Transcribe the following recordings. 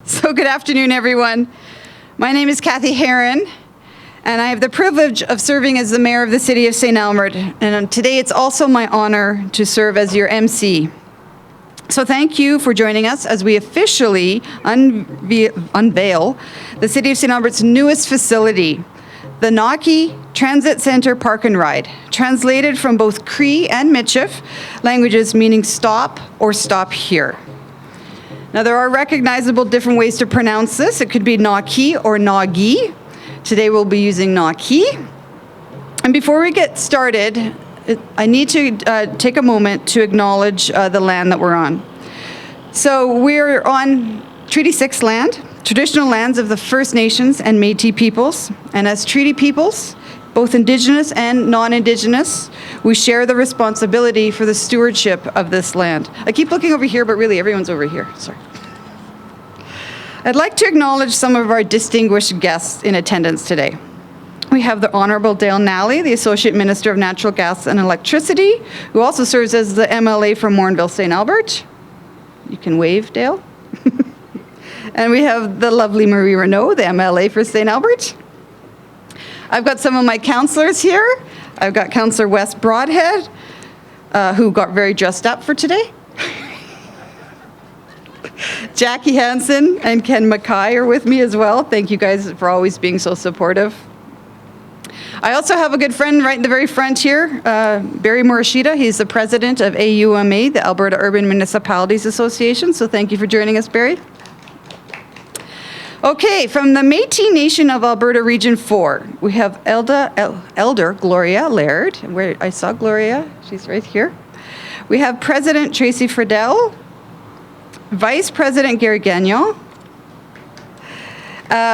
So good afternoon, everyone. My name is Cathy Heron, and I have the privilege of serving as the Mayor of the City of St. Albert. And today it's also my honor to serve as your MC. So thank you for joining us as we officially unveil the City of St. Albert's newest facility, the Nakî Transit Centre Park and Ride, translated from both Cree and Michif languages meaning stop or stop here. Now, there are recognizable different ways to pronounce this. It could be Nakî or Nagî. Today we'll be using Nakî. And before we get started, I need to take a moment to acknowledge the land that we're on. So we're on Treaty 6 land, traditional lands of the First Nations and Métis peoples. And as treaty peoples, both Indigenous and non-Indigenous, we share the responsibility for the stewardship of this land. I keep looking over here, but really everyone's over here. Sorry. I'd like to acknowledge some of our distinguished guests in attendance today. We have the Honourable Dale Nally, the Associate Minister of Natural Gas and Electricity, who also serves as the MLA for Morinville St. Albert. You can wave, Dale. And we have the lovely Marie Renaud, the MLA for St. Albert. I've got some of my councillors here. I've got Councillor Wes Brodhead, who got very dressed up for today. Jacquie Hansen and Ken MacKay are with me as well. Thank you guys for always being so supportive. I also have a good friend right in the very front here, Barry Morishita. He's the president of AUMA, the Alberta Urban Municipalities Association. So thank you for joining us, Barry. Okay, from the Métis Nation of Alberta Region 4, we have Elder Gloria Laird. Where I saw Gloria, she's right here. We have President Tracy Ferdell, Vice President Gary Gagnon.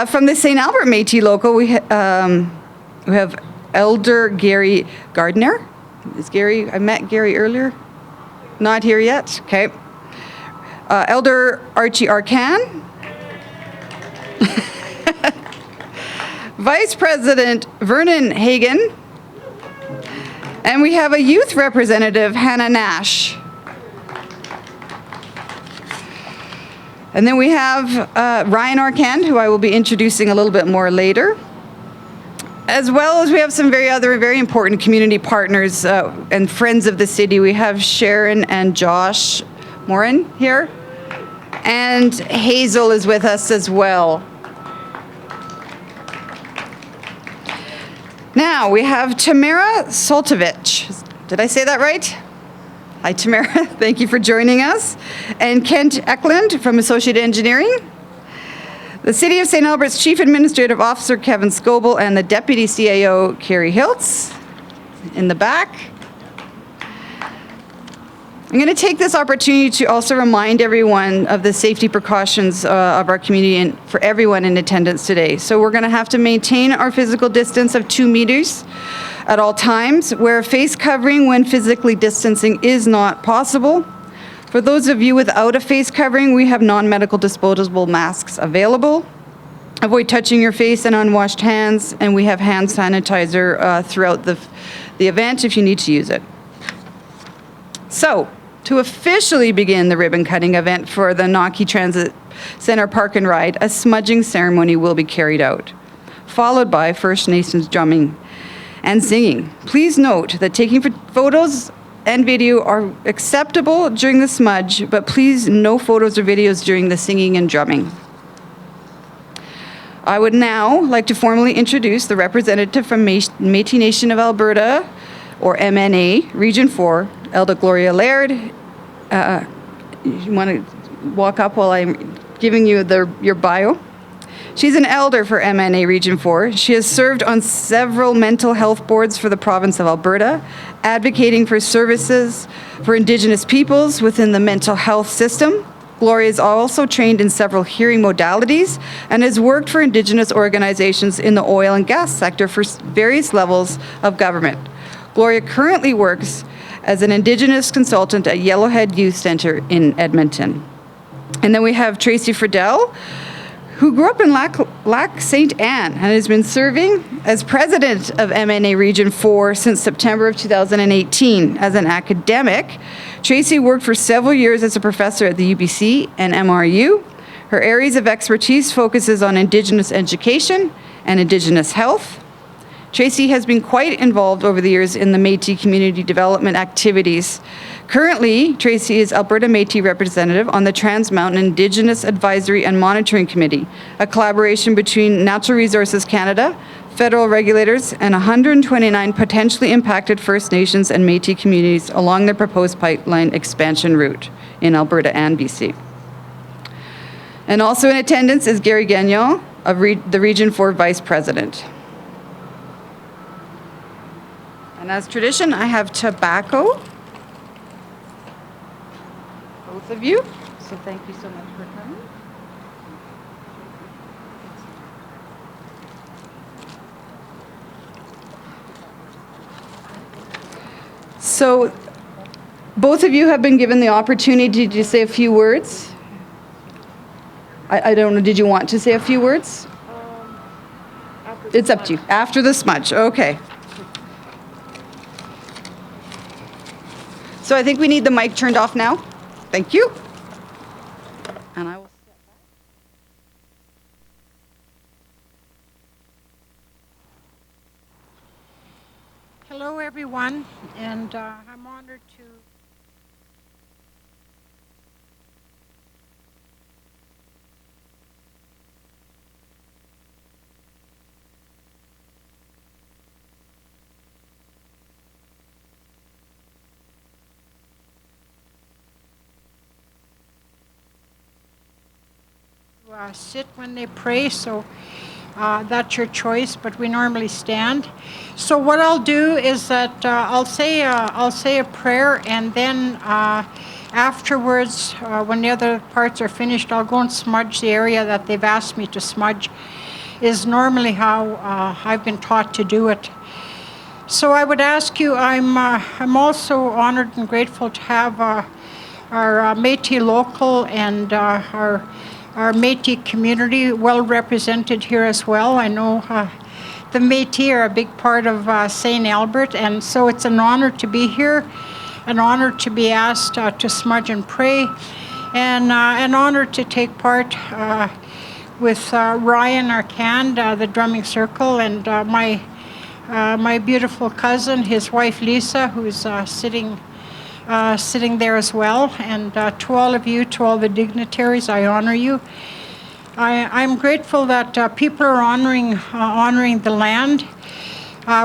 From the St. Albert Métis local, we have Elder Gary Gardner. Is Gary? I met Gary earlier. Not here yet. Okay. Elder Archie Arcand. Vice President Vernon Hagan, and we have a youth representative, Hannah Nash. And then we have Ryan Arcand, who I will be introducing a little bit more later. As well as we have some very important community partners and friends of the city. We have Sharon and Josh Morin here, and Hazel is with us as well. Now, we have Tamara Soltovich. Did I say that right? Hi, Tamara. Thank you for joining us. And Kent Eklund from Associate Engineering. The City of St. Albert's Chief Administrative Officer, Kevin Scoble, and the Deputy CAO, Carrie Hiltz, in the back. I'm going to take this opportunity to also remind everyone of the safety precautions of our community and for everyone in attendance today. So we're going to have to maintain our physical distance of 2 meters at all times, wear a face covering when physically distancing is not possible. For those of you without a face covering, we have non-medical disposable masks available. Avoid touching your face and unwashed hands, and we have hand sanitizer throughout the event if you need to use it. So, to officially begin the ribbon cutting event for the Nakî Transit Centre Park and Ride, a smudging ceremony will be carried out, followed by First Nations drumming and singing. Please note that taking photos and video are acceptable during the smudge, but please no photos or videos during the singing and drumming. I would now like to formally introduce the representative from Métis Nation of Alberta, or MNA, Region 4, Elder Gloria Laird. You want to walk up while I'm giving you your bio? She's an elder for MNA Region 4. She has served on several mental health boards for the province of Alberta, advocating for services for Indigenous peoples within the mental health system. Gloria is also trained in several hearing modalities and has worked for Indigenous organizations in the oil and gas sector for various levels of government. Gloria currently works as an Indigenous consultant at Yellowhead Youth Centre in Edmonton. And then we have Tracy Ferdell, who grew up in Lac St. Anne and has been serving as president of MNA Region 4 since September of 2018. As an academic, Tracy worked for several years as a professor at the UBC and MRU. Her areas of expertise focuses on Indigenous education and Indigenous health. Tracy has been quite involved over the years in the Métis community development activities. Currently, Tracy is Alberta Métis representative on the Trans Mountain Indigenous Advisory and Monitoring Committee, a collaboration between Natural Resources Canada, federal regulators, and 129 potentially impacted First Nations and Métis communities along the proposed pipeline expansion route in Alberta and BC. And also in attendance is Gary Gagnon, the Region 4 Vice President. And as tradition, I have tobacco. Both of you. So thank you so much for coming. So both of you have been given the opportunity to say a few words. I don't know, did you want to say a few words? It's up to you. After the smudge, okay. So I think we need the mic turned off now. Thank you. And I will step back. Hello, everyone, and I'm honored to sit when they pray, so that's your choice, but we normally stand. So what I'll do is that I'll say a prayer, and then afterwards, when the other parts are finished, I'll go and smudge the area that they've asked me to smudge. Is normally how I've been taught to do it. So I would ask you, I'm also honored and grateful to have our Métis local and our Métis community well represented here as well. I know the Métis are a big part of St. Albert, and so it's an honor to be here, an honor to be asked to smudge and pray, and an honor to take part with Ryan Arcand, the drumming circle, and my beautiful cousin, his wife Lisa, who's sitting there as well. And to all of you, to all the dignitaries, I honor you. I'm grateful that people are honoring the land,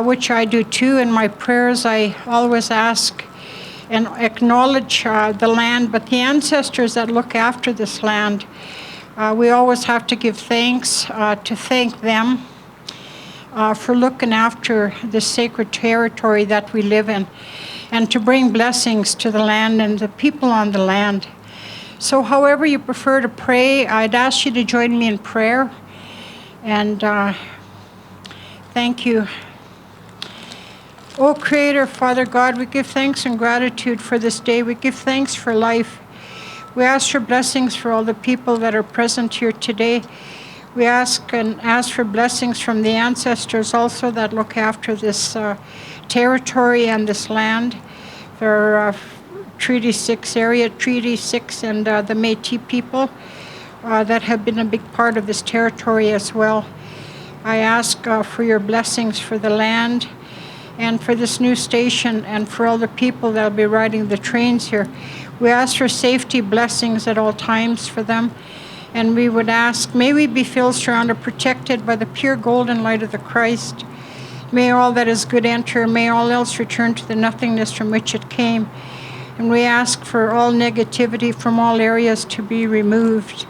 which I do too. In my prayers, I always ask and acknowledge the land, but the ancestors that look after this land, we always have to give thanks to thank them for looking after the sacred territory that we live in, and to bring blessings to the land and the people on the land. So however you prefer to pray, I'd ask you to join me in prayer. And thank you. Oh, Creator, Father God, we give thanks and gratitude for this day. We give thanks for life. We ask for blessings for all the people that are present here today. We ask for blessings from the ancestors also that look after this territory and this land. For Treaty 6 area, Treaty 6 and the Métis people that have been a big part of this territory as well. I ask for your blessings for the land and for this new station and for all the people that will be riding the trains here. We ask for safety blessings at all times for them. And we would ask, may we be filled, surrounded, protected by the pure golden light of the Christ. May all that is good enter, may all else return to the nothingness from which it came. And we ask for all negativity from all areas to be removed.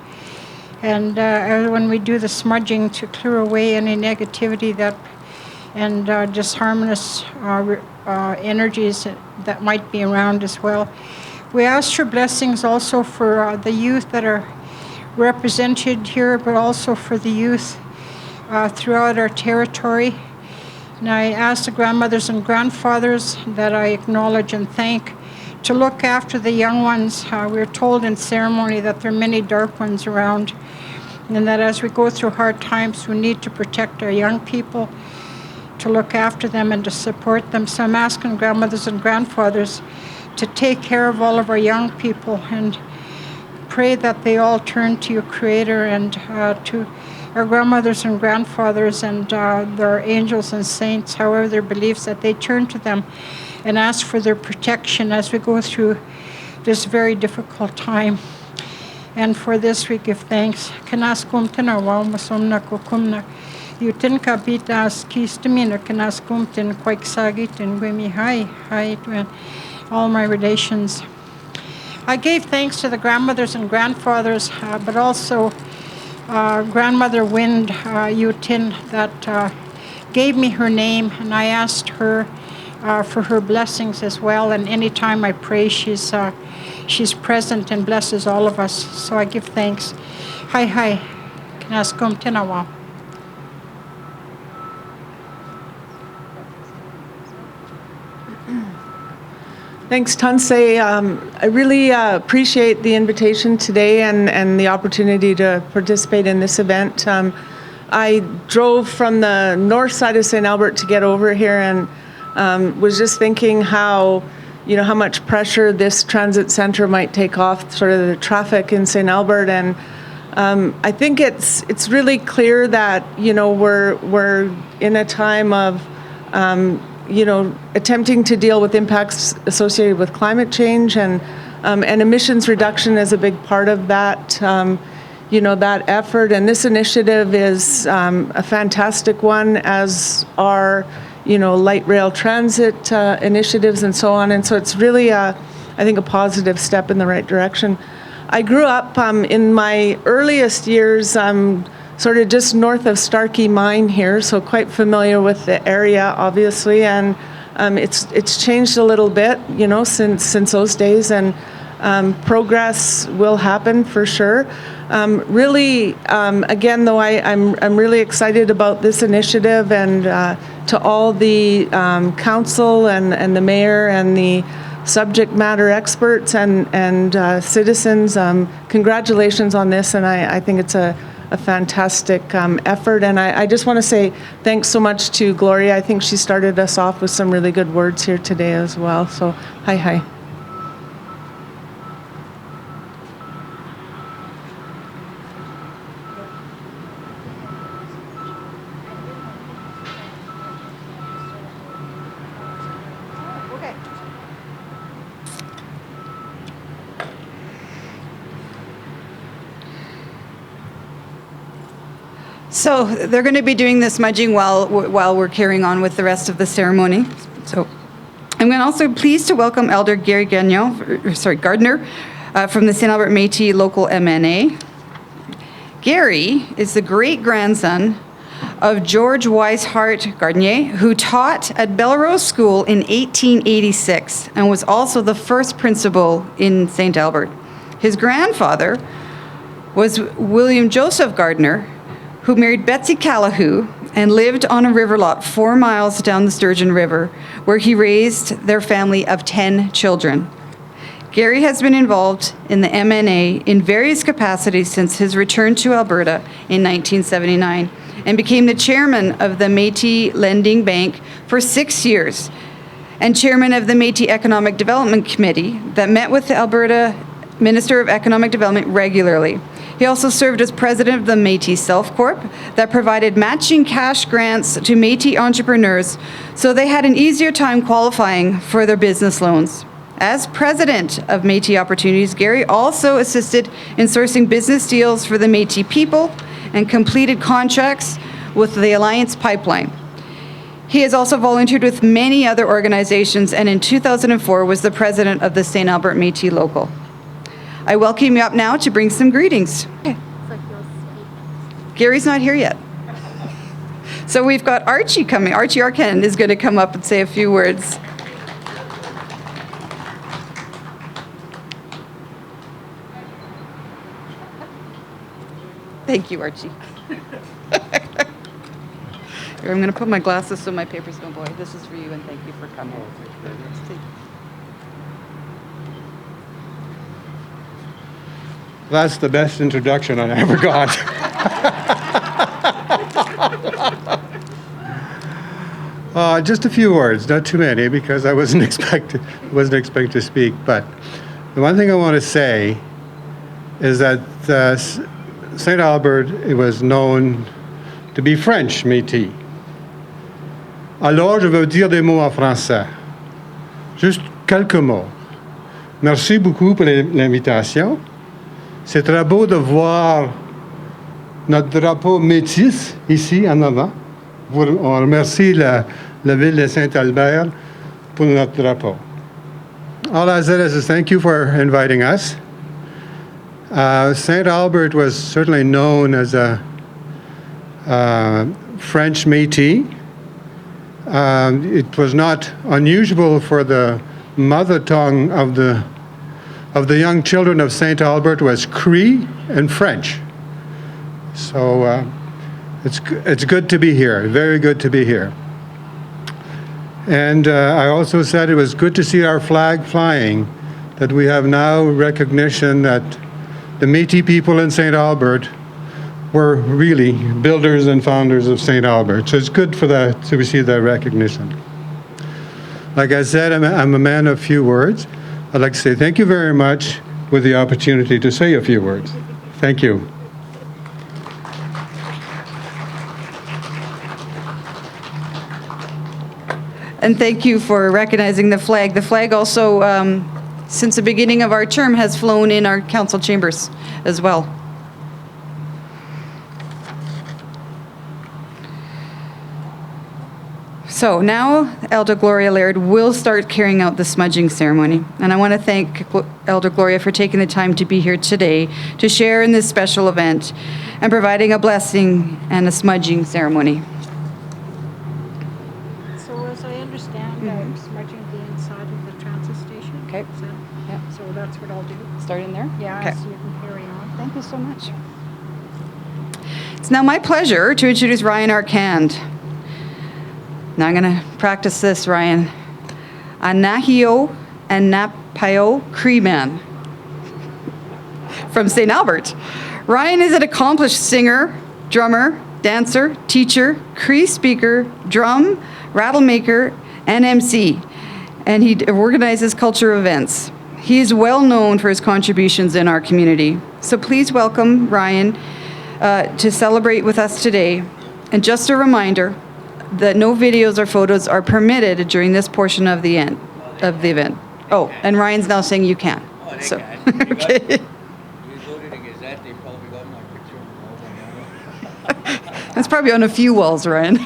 And when we do the smudging, to clear away any negativity and disharmonious energies that might be around as well. We ask for blessings also for the youth that are represented here, but also for the youth throughout our territory. And I ask the grandmothers and grandfathers that I acknowledge and thank to look after the young ones. We're told in ceremony that there are many dark ones around, and that as we go through hard times, we need to protect our young people, to look after them and to support them. So I'm asking grandmothers and grandfathers to take care of all of our young people and pray that they all turn to your Creator and to our grandmothers and grandfathers and their angels and saints, however their beliefs, that they turn to them and ask for their protection as we go through this very difficult time. And for this we give thanks. Kanaskum tinawa masomna kukumna. Yutin kapitas kistamina kanaskum tin kwaiksagit and gwimi hi to all my relations. I gave thanks to the grandmothers and grandfathers, but also Grandmother Wind Yutin that gave me her name, and I asked her for her blessings as well. And anytime I pray, she's present and blesses all of us. So I give thanks. Hi, Kanaskum Tinawa. Thanks, Tansei. I really appreciate the invitation today and the opportunity to participate in this event. I drove from the north side of St. Albert to get over here and was just thinking how much pressure this transit center might take off sort of the traffic in St. Albert. And I think it's really clear that we're in a time of attempting to deal with impacts associated with climate change, and emissions reduction is a big part of that, that effort. And this initiative is a fantastic one, as are, light rail transit initiatives and so on. And so it's really, I think, a positive step in the right direction. I grew up in my earliest years, sort of just north of Starkey Mine here, so quite familiar with the area, obviously, and it's changed a little bit, since those days, and progress will happen for sure. Really, again, though, I'm really excited about this initiative, and to all the council and the mayor and the subject matter experts and citizens, congratulations on this, and I think it's a fantastic effort. And I just want to say thanks so much to Gloria. I think she started us off with some really good words here today as well. So hi. So they're going to be doing the smudging while we're carrying on with the rest of the ceremony. So I'm also pleased to welcome Elder Gardner from the St. Albert Métis local MNA. Gary is the great-grandson of George Weishart Gardner, who taught at Belrose School in 1886 and was also the first principal in St. Albert. His grandfather was William Joseph Gardner, who married Betsy Callahoo and lived on a river lot 4 miles down the Sturgeon River, where he raised their family of 10 children. Gary has been involved in the MNA in various capacities since his return to Alberta in 1979, and became the chairman of the Métis Lending Bank for 6 years, and chairman of the Métis Economic Development Committee that met with the Alberta Minister of Economic Development regularly. He also served as president of the Métis Self Corp that provided matching cash grants to Métis entrepreneurs so they had an easier time qualifying for their business loans. As president of Métis Opportunities, Gary also assisted in sourcing business deals for the Métis people and completed contracts with the Alliance Pipeline. He has also volunteered with many other organizations, and in 2004 was the president of the St. Albert Métis Local. I welcome you up now to bring some greetings. Gary's not here yet. So we've got Archie coming. Archie Arcand is going to come up and say a few words. Thank you, Archie. Here, I'm going to put my glasses so my papers don't go away. This is for you, and thank you for coming. That's the best introduction I ever got. Just a few words, not too many, because I wasn't expected to speak. But the one thing I want to say is that St. Albert it was known to be French Métis. Alors, je veux dire des mots en français. Juste quelques mots. Merci beaucoup pour l'invitation. C'est très beau de voir notre drapeau métis ici en avant. On remercie la ville de Saint-Albert pour notre drapeau. All I said is thank you for inviting us. St. Albert was certainly known as a French Métis. It was not unusual for the mother tongue of the young children of St. Albert was Cree and French. So it's good to be here, very good to be here. And I also said it was good to see our flag flying, that we have now recognition that the Métis people in St. Albert were really builders and founders of St. Albert. So it's good for that to receive that recognition. Like I said, I'm a man of few words. I'd like to say thank you very much with the opportunity to say a few words. Thank you. And thank you for recognizing the flag. The flag also, since the beginning of our term, has flown in our council chambers as well. So now Elder Gloria Laird will start carrying out the smudging ceremony. And I want to thank Elder Gloria for taking the time to be here today to share in this special event and providing a blessing and a smudging ceremony. So as I understand, I'm smudging the inside of the transit station. Okay. Yeah. So that's what I'll do. Start in there? Yeah, Okay. so you can carry on. Thank you so much. It's now my pleasure to introduce Ryan Arcand. Now I'm going to practice this, Ryan. Anahio and Napio Cree man from St. Albert. Ryan is an accomplished singer, drummer, dancer, teacher, Cree speaker, drum, rattle maker, and MC. And he organizes cultural events. He is well known for his contributions in our community. So please welcome Ryan to celebrate with us today. And just a reminder that no videos or photos are permitted during this portion of the event. Oh, and Ryan's now saying you can. Oh, they So, can. okay. You voted against that, they probably got my picture. That's probably on a few walls, Ryan.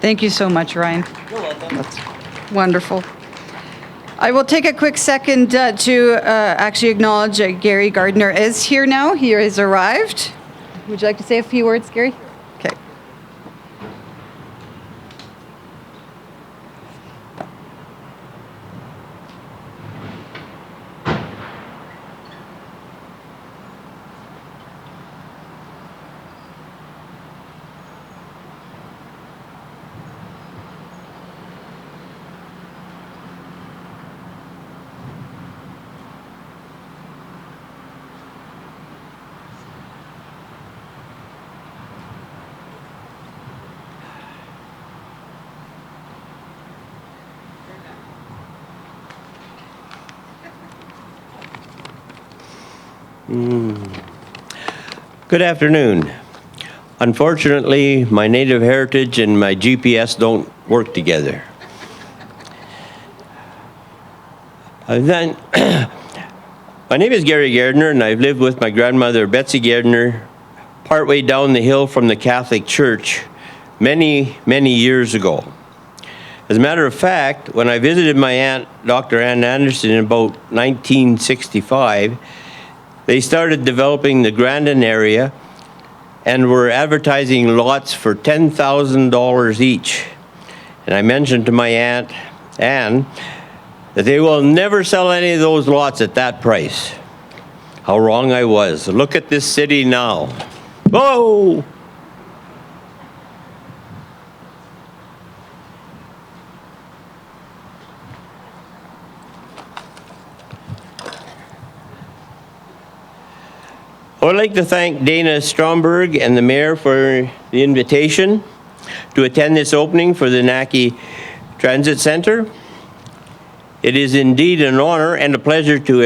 Thank you so much, Ryan. You're welcome. That's wonderful. I will take a quick second to actually acknowledge Gary Gardner is here now. He has arrived. Would you like to say a few words, Gary? Okay. Good afternoon. Unfortunately, my native heritage and my GPS don't work together. My name is Gary Gardner, and I've lived with my grandmother, Betsy Gardner, partway down the hill from the Catholic Church many, many years ago. As a matter of fact, when I visited my aunt, Dr. Ann Anderson, in about 1965, they started developing the Grandin area and were advertising lots for $10,000 each. And I mentioned to my aunt, Ann, that they will never sell any of those lots at that price. How wrong I was. Look at this city now. Whoa! I would like to thank Dana Stromberg and the mayor for the invitation to attend this opening for the Nakî Transit Center. It is indeed an honor and a pleasure to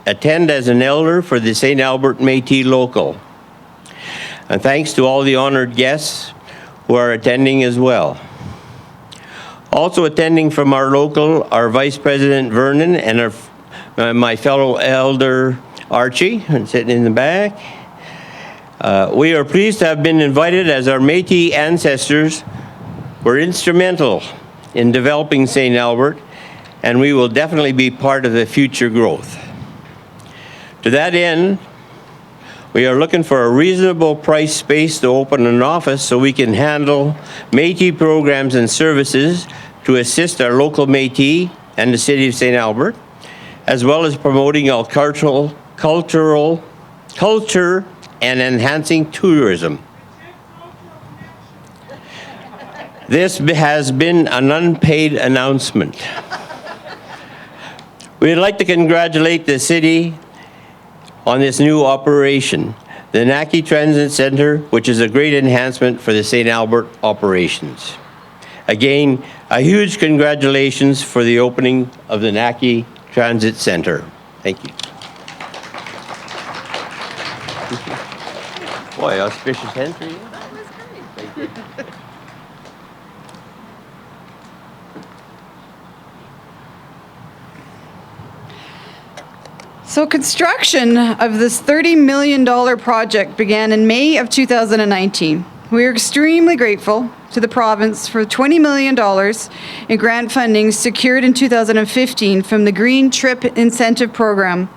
attend as an elder for the St. Albert Métis local. And thanks to all the honored guests who are attending as well. Also attending from our local are Vice President Vernon and my fellow elder Archie, sitting in the back. We are pleased to have been invited as our Métis ancestors were instrumental in developing St. Albert, and we will definitely be part of the future growth. To that end, we are looking for a reasonable price space to open an office so we can handle Métis programs and services to assist our local Métis and the City of St. Albert, as well as promoting our culture and enhancing tourism. This has been an unpaid announcement. We'd like to congratulate the city on this new operation, the Nakî Transit Center, which is a great enhancement for the St. Albert operations. Again, a huge congratulations for the opening of the Nakî Transit Center. Thank you. Boy, auspicious entry. That was great. Thank you. So construction of this $30 million project began in May of 2019. We are extremely grateful to the province for $20 million in grant funding secured in 2015 from the Green Trip Incentive Program.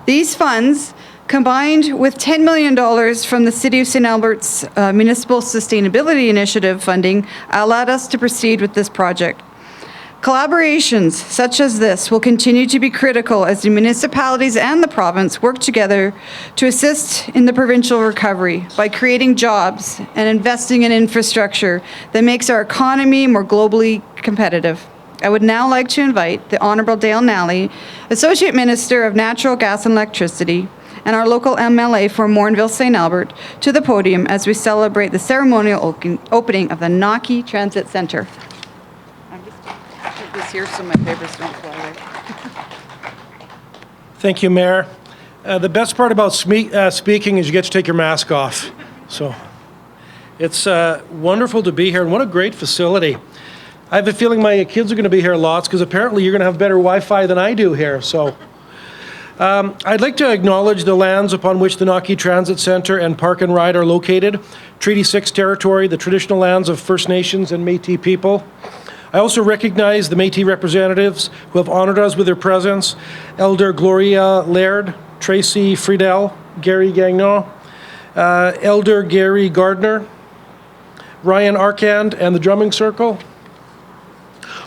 These funds, combined with $10 million from the City of St. Albert's Municipal Sustainability Initiative funding, allowed us to proceed with this project. Collaborations such as this will continue to be critical as the municipalities and the province work together to assist in the provincial recovery by creating jobs and investing in infrastructure that makes our economy more globally competitive. I would now like to invite the Honourable Dale Nally, Associate Minister of Natural Gas and Electricity, and our local MLA for Morinville St. Albert to the podium as we celebrate the ceremonial opening of the Nakî Transit Center. This here so my papers don't fly away. Thank you, Mayor. The best part about speaking is you get to take your mask off. So it's wonderful to be here, and what a great facility. I have a feeling my kids are going to be here lots because apparently you're going to have better Wi-Fi than I do here. So I'd like to acknowledge the lands upon which the Nakî Transit Center and Park and Ride are located, Treaty 6 territory, the traditional lands of First Nations and Métis people. I also recognize the Métis representatives who have honored us with their presence, Elder Gloria Laird, Tracy Ferdell, Gary Gagnon, Elder Gary Gardner, Ryan Arcand, and the drumming circle.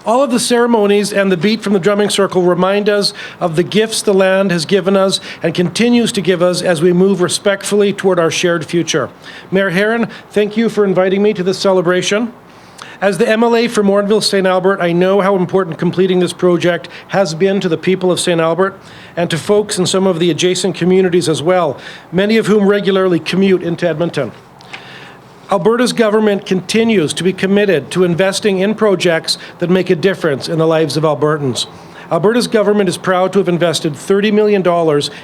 All of the ceremonies and the beat from the drumming circle remind us of the gifts the land has given us and continues to give us as we move respectfully toward our shared future. Mayor Heron, thank you for inviting me to this celebration. As the MLA for Morinville St. Albert, I know how important completing this project has been to the people of St. Albert and to folks in some of the adjacent communities as well, many of whom regularly commute into Edmonton. Alberta's government continues to be committed to investing in projects that make a difference in the lives of Albertans. Alberta's government is proud to have invested $30 million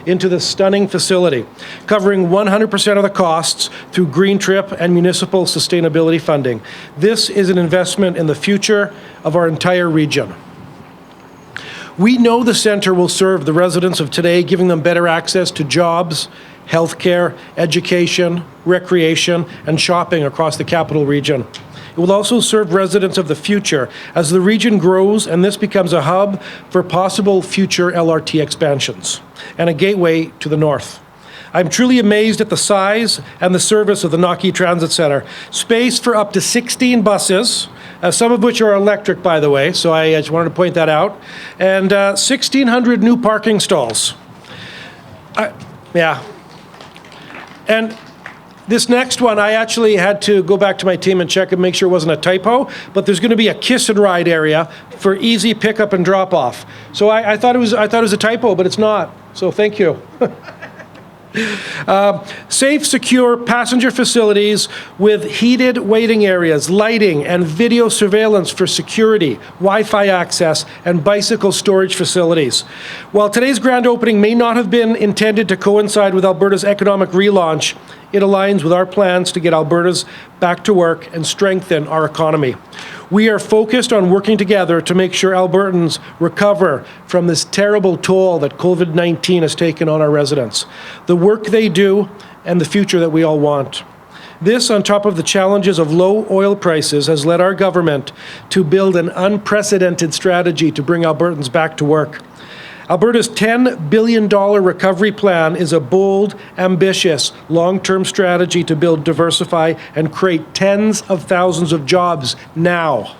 into this stunning facility, covering 100% of the costs through Green Trip and municipal sustainability funding. This is an investment in the future of our entire region. We know the centre will serve the residents of today, giving them better access to jobs, healthcare, education, recreation, and shopping across the capital region. It will also serve residents of the future as the region grows and this becomes a hub for possible future LRT expansions and a gateway to the north. I'm truly amazed at the size and the service of the Nakî Transit Center. Space for up to 16 buses, some of which are electric, by the way, so I just wanted to point that out, and 1,600 new parking stalls. Yeah. And this next one, I actually had to go back to my team and check and make sure it wasn't a typo, but there's going to be a kiss and ride area for easy pickup and drop off. So I thought it was a typo, but it's not. So thank you. Safe, secure passenger facilities with heated waiting areas, lighting, and video surveillance for security, Wi-Fi access, and bicycle storage facilities. While today's grand opening may not have been intended to coincide with Alberta's economic relaunch, it aligns with our plans to get Albertans back to work and strengthen our economy. We are focused on working together to make sure Albertans recover from this terrible toll that COVID-19 has taken on our residents, the work they do, and the future that we all want. This, on top of the challenges of low oil prices, has led our government to build an unprecedented strategy to bring Albertans back to work. Alberta's $10 billion recovery plan is a bold, ambitious, long-term strategy to build, diversify, and create tens of thousands of jobs now.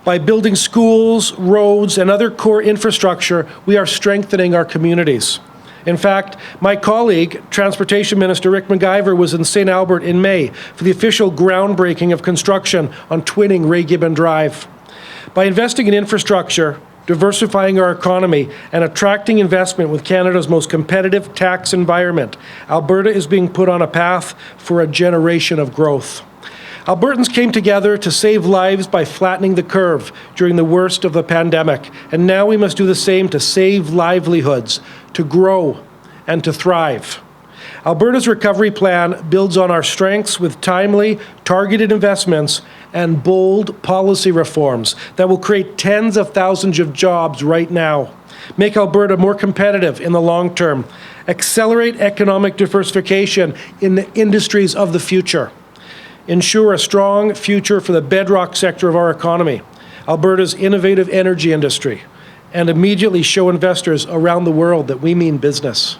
By building schools, roads, and other core infrastructure, we are strengthening our communities. In fact, my colleague, Transportation Minister Rick McIver, was in St. Albert in May for the official groundbreaking of construction on twinning Ray Gibbon Drive. By investing in infrastructure, diversifying our economy, and attracting investment with Canada's most competitive tax environment, Alberta is being put on a path for a generation of growth. Albertans came together to save lives by flattening the curve during the worst of the pandemic, and now we must do the same to save livelihoods, to grow, and to thrive. Alberta's recovery plan builds on our strengths with timely, targeted investments and bold policy reforms that will create tens of thousands of jobs right now, make Alberta more competitive in the long term, accelerate economic diversification in the industries of the future, ensure a strong future for the bedrock sector of our economy, Alberta's innovative energy industry, and immediately show investors around the world that we mean business.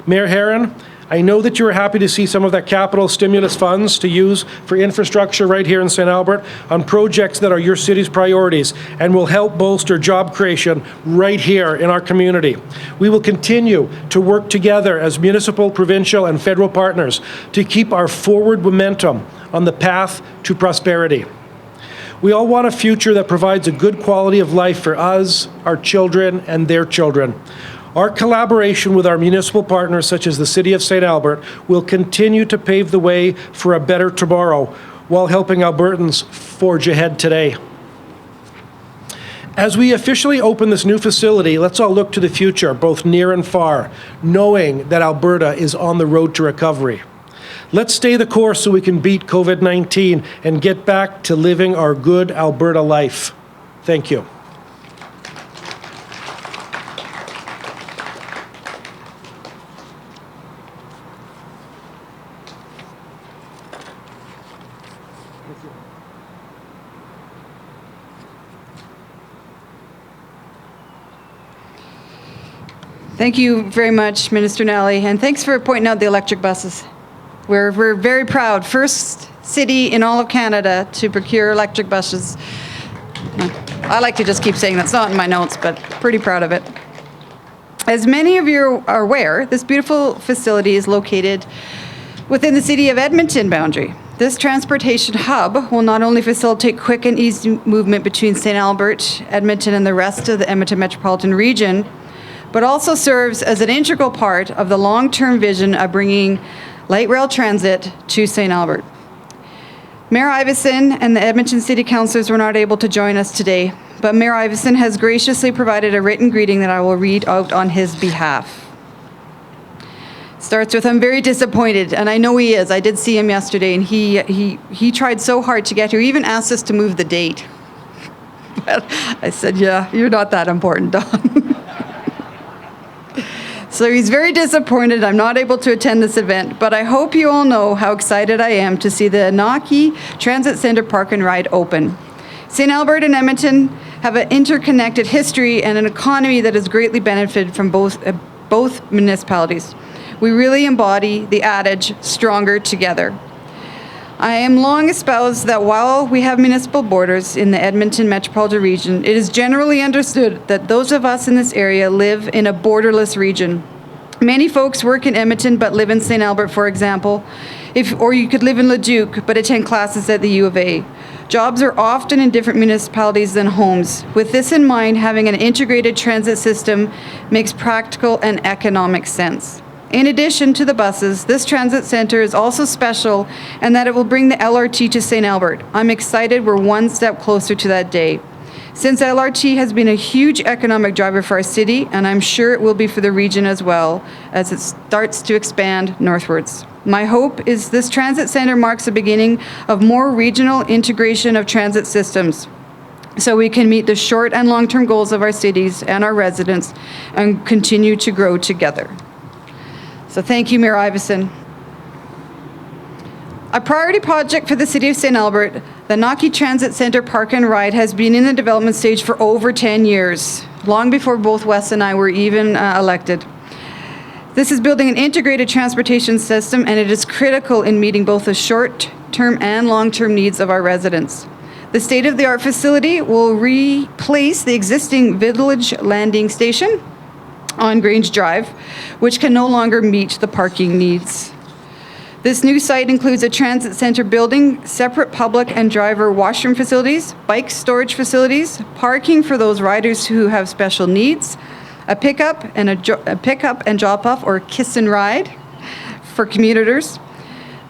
Mayor Heron, I know that you are happy to see some of that capital stimulus funds to use for infrastructure right here in St. Albert on projects that are your city's priorities and will help bolster job creation right here in our community. We will continue to work together as municipal, provincial, and federal partners to keep our forward momentum on the path to prosperity. We all want a future that provides a good quality of life for us, our children, and their children. Our collaboration with our municipal partners, such as the City of St. Albert, will continue to pave the way for a better tomorrow while helping Albertans forge ahead today. As we officially open this new facility, let's all look to the future, both near and far, knowing that Alberta is on the road to recovery. Let's stay the course so we can beat COVID-19 and get back to living our good Alberta life. Thank you. Thank you very much, Minister Nally, and thanks for pointing out the electric buses. We're very proud, first city in all of Canada to procure electric buses. I like to just keep saying that's not in my notes, but pretty proud of it. As many of you are aware, this beautiful facility is located within the City of Edmonton boundary. This transportation hub will not only facilitate quick and easy movement between St. Albert, Edmonton, and the rest of the Edmonton metropolitan region, but also serves as an integral part of the long-term vision of bringing light rail transit to St. Albert. Mayor Iveson and the Edmonton City Councillors were not able to join us today, but Mayor Iveson has graciously provided a written greeting that I will read out on his behalf. Starts with, I'm very disappointed, and I know he is. I did see him yesterday, and he tried so hard to get here. He even asked us to move the date. But I said, yeah, you're not that important, Don. So he's very disappointed I'm not able to attend this event, but I hope you all know how excited I am to see the Nakî Transit Centre Park and Ride open. St. Albert and Edmonton have an interconnected history and an economy that has greatly benefited from both municipalities. We really embody the adage, stronger together. I am long espoused that while we have municipal borders in the Edmonton metropolitan region, it is generally understood that those of us in this area live in a borderless region. Many folks work in Edmonton but live in St. Albert, for example, or you could live in Leduc but attend classes at the U of A. Jobs are often in different municipalities than homes. With this in mind, having an integrated transit system makes practical and economic sense. In addition to the buses, this transit center is also special in that it will bring the LRT to St. Albert. I'm excited we're one step closer to that day. Since LRT has been a huge economic driver for our city, and I'm sure it will be for the region as well, as it starts to expand northwards. My hope is this transit center marks the beginning of more regional integration of transit systems, so we can meet the short and long-term goals of our cities and our residents and continue to grow together. So thank you, Mayor Iveson. A priority project for the City of St. Albert, the Nakî Transit Centre Park and Ride has been in the development stage for over 10 years, long before both Wes and I were even elected. This is building an integrated transportation system, and it is critical in meeting both the short-term and long-term needs of our residents. The state-of-the-art facility will replace the existing Village Landing Station on Grange Drive, which can no longer meet the parking needs. This new site includes a transit center building, separate public and driver washroom facilities, bike storage facilities, parking for those riders who have special needs, a pickup and drop-off or kiss and ride for commuters.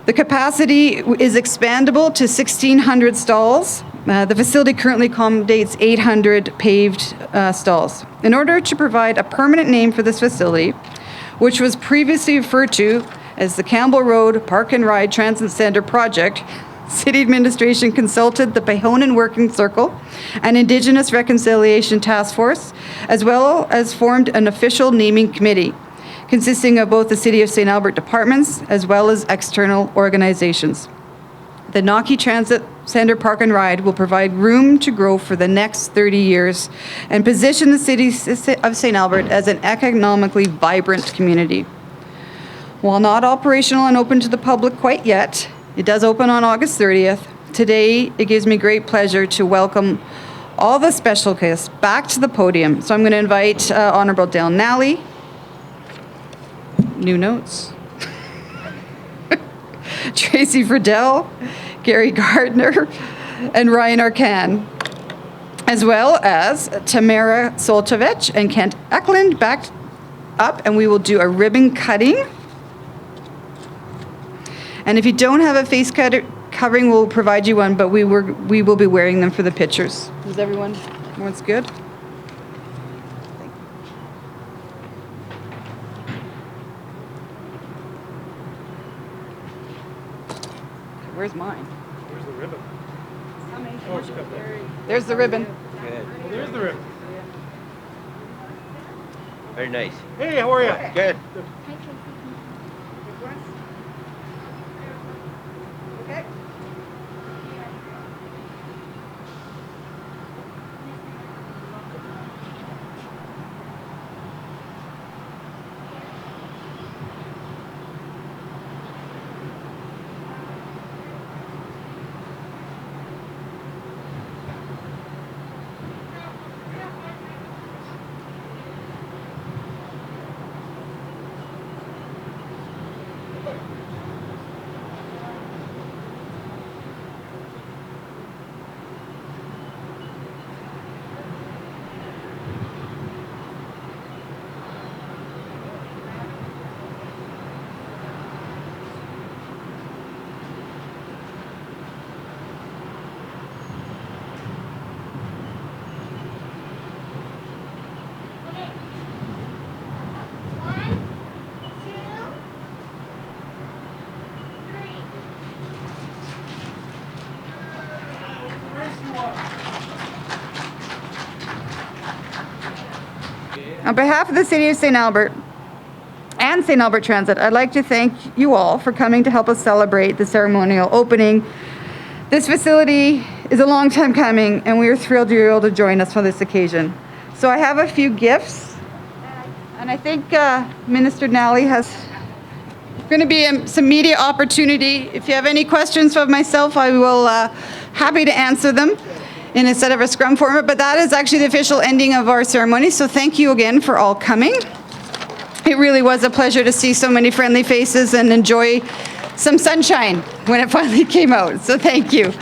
The capacity is expandable to 1,600 stalls. The facility currently accommodates 800 paved stalls. In order to provide a permanent name for this facility, which was previously referred to as the Campbell Road Park and Ride Transit Center Project, City Administration consulted the Pehonan Working Circle and Indigenous Reconciliation Task Force, as well as formed an official naming committee consisting of both the City of St. Albert departments as well as external organizations. The Nakî Transit Center Park and Ride will provide room to grow for the next 30 years and position the City of St. Albert as an economically vibrant community. While not operational and open to the public quite yet, it does open on August 30th. Today, it gives me great pleasure to welcome all the special guests back to the podium. So I'm going to invite Honourable Dale Nally. New notes. Tracy Ferdell, Gary Gardner, and Ryan Arcand, as well as Tamara Soltovich and Kent Eklund back up, and we will do a ribbon cutting. And if you don't have a face covering, we'll provide you one, but we will be wearing them for the pictures. Is everyone's good? Where's mine? Where's the ribbon? There's the ribbon. Good. Well, there's the ribbon. Very nice. Hey, how are you? Good. Okay. On behalf of the City of St. Albert and St. Albert Transit, I'd like to thank you all for coming to help us celebrate the ceremonial opening. This facility is a long time coming, and we are thrilled you're able to join us for this occasion. So I have a few gifts, and I think Minister Nally has going to be some media opportunity. If you have any questions of myself, I will happy to answer them instead of a scrum format, but that is actually the official ending of our ceremony. So thank you again for all coming. It really was a pleasure to see so many friendly faces and enjoy some sunshine when it finally came out. So thank you.